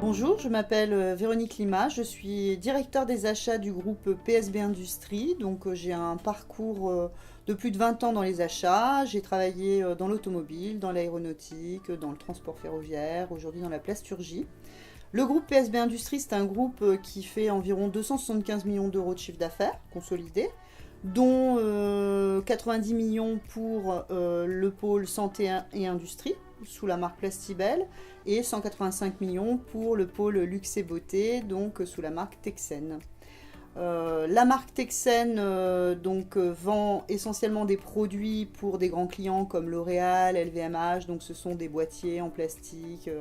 Bonjour, je m'appelle Véronique Lima, je suis directeur des achats du groupe PSB Industrie. Donc j'ai un parcours de plus de 20 ans dans les achats. J'ai travaillé dans l'automobile, dans l'aéronautique, dans le transport ferroviaire, aujourd'hui dans la plasturgie. Le groupe PSB Industrie, c'est un groupe qui fait environ 275 millions d'euros de chiffre d'affaires consolidé, dont 90 millions pour le pôle santé et industrie, sous la marque Plastibel, et 185 millions pour le pôle luxe et beauté, donc sous la marque Texen. La marque Texen vend essentiellement des produits pour des grands clients comme L'Oréal, LVMH, donc ce sont des boîtiers en plastique,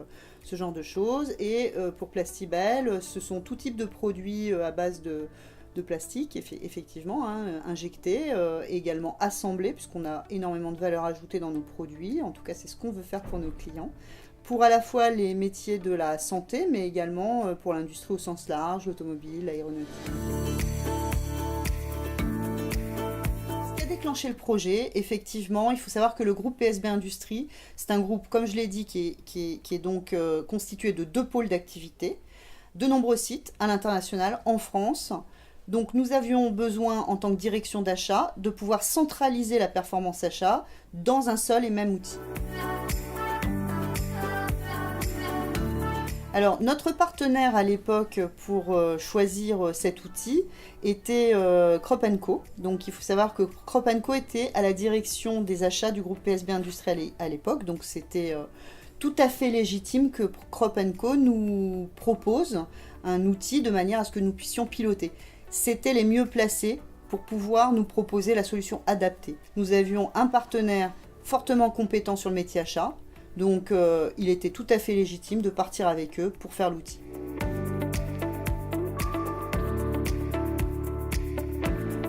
ce genre de choses. Et pour Plastibel, ce sont tout type de produits à base de plastique, effectivement, injectés, également assemblés, puisqu'on a énormément de valeur ajoutée dans nos produits. En tout cas, c'est ce qu'on veut faire pour nos clients. Pour à la fois les métiers de la santé, mais également pour l'industrie au sens large, l'automobile, l'aéronautique. Ce qui a déclenché le projet, effectivement, il faut savoir que le groupe PSB Industrie, c'est un groupe, comme je l'ai dit, qui est donc constitué de 2 pôles d'activité, de nombreux sites à l'international, en France. Donc nous avions besoin, en tant que direction d'achat, de pouvoir centraliser la performance achat dans un seul et même outil. Alors, notre partenaire à l'époque pour choisir cet outil était Crop & Co. Donc, il faut savoir que Crop & Co était à la direction des achats du groupe PSB Industriel à l'époque. Donc, c'était tout à fait légitime que Crop & Co nous propose un outil de manière à ce que nous puissions piloter. C'était les mieux placés pour pouvoir nous proposer la solution adaptée. Nous avions un partenaire fortement compétent sur le métier achat. Donc il était tout à fait légitime de partir avec eux pour faire l'outil.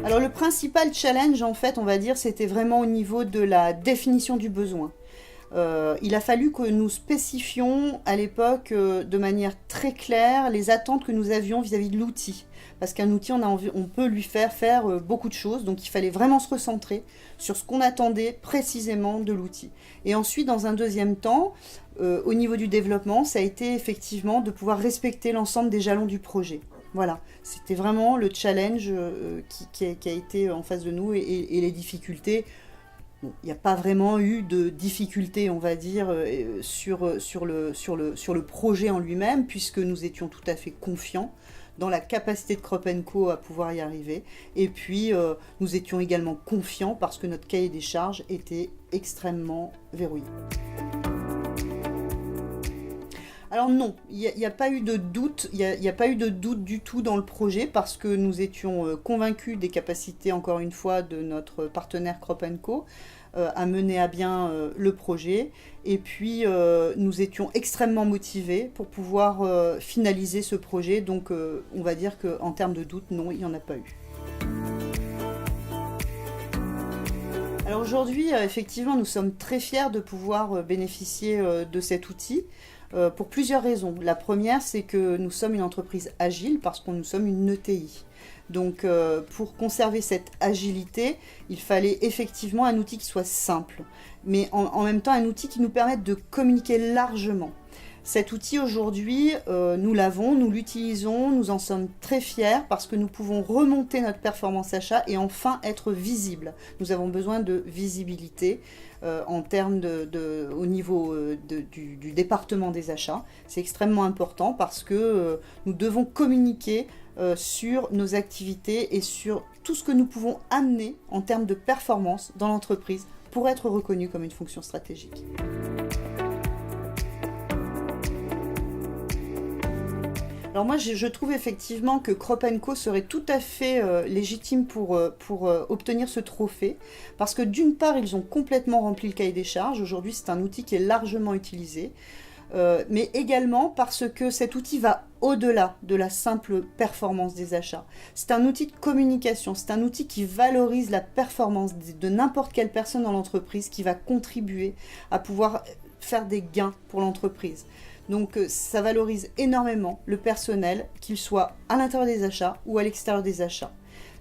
Alors le principal challenge, en fait, on va dire, c'était vraiment au niveau de la définition du besoin. Il a fallu que nous spécifions à l'époque de manière très claire les attentes que nous avions vis-à-vis de l'outil. Parce qu'un outil, on peut lui faire beaucoup de choses, donc il fallait vraiment se recentrer sur ce qu'on attendait précisément de l'outil. Et ensuite, dans un deuxième temps, au niveau du développement, ça a été effectivement de pouvoir respecter l'ensemble des jalons du projet. Voilà, c'était vraiment le challenge qui a été en face de nous et les difficultés. Bon, il n'y a pas vraiment eu de difficultés, on va dire, sur le projet en lui-même, puisque nous étions tout à fait confiants dans la capacité de Crop & Co à pouvoir y arriver. Et puis, nous étions également confiants parce que notre cahier des charges était extrêmement verrouillé. Alors non, il n'y a pas eu de doute, il n'y a pas eu de doute du tout dans le projet parce que nous étions convaincus des capacités, encore une fois, de notre partenaire Crop & Co à mener à bien le projet. Et puis, nous étions extrêmement motivés pour pouvoir finaliser ce projet. Donc, on va dire qu'en termes de doute, non, il n'y en a pas eu. Alors aujourd'hui, effectivement, nous sommes très fiers de pouvoir bénéficier de cet outil. Pour plusieurs raisons. La première, c'est que nous sommes une entreprise agile parce que nous sommes une ETI. Donc pour conserver cette agilité, il fallait effectivement un outil qui soit simple, mais en même temps un outil qui nous permette de communiquer largement. Cet outil aujourd'hui, nous l'avons, nous l'utilisons, nous en sommes très fiers parce que nous pouvons remonter notre performance achat et enfin être visible. Nous avons besoin de visibilité en termes au niveau du département des achats. C'est extrêmement important parce que nous devons communiquer sur nos activités et sur tout ce que nous pouvons amener en termes de performance dans l'entreprise pour être reconnus comme une fonction stratégique. Alors moi, je trouve effectivement que Crop & Co serait tout à fait légitime pour obtenir ce trophée, parce que d'une part, ils ont complètement rempli le cahier des charges. Aujourd'hui, c'est un outil qui est largement utilisé, mais également parce que cet outil va au-delà de la simple performance des achats. C'est un outil de communication, c'est un outil qui valorise la performance de n'importe quelle personne dans l'entreprise, qui va contribuer à pouvoir faire des gains pour l'entreprise. Donc ça valorise énormément le personnel, qu'il soit à l'intérieur des achats ou à l'extérieur des achats.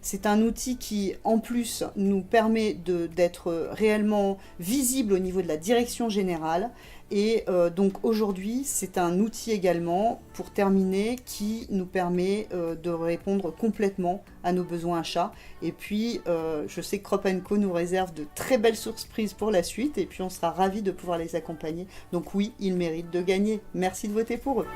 C'est un outil qui, en plus, nous permet d'être réellement visible au niveau de la direction générale. Et donc aujourd'hui, c'est un outil également, pour terminer, qui nous permet de répondre complètement à nos besoins achats. Et puis, je sais que Crop & Co nous réserve de très belles surprises pour la suite. Et puis, on sera ravis de pouvoir les accompagner. Donc oui, ils méritent de gagner. Merci de voter pour eux.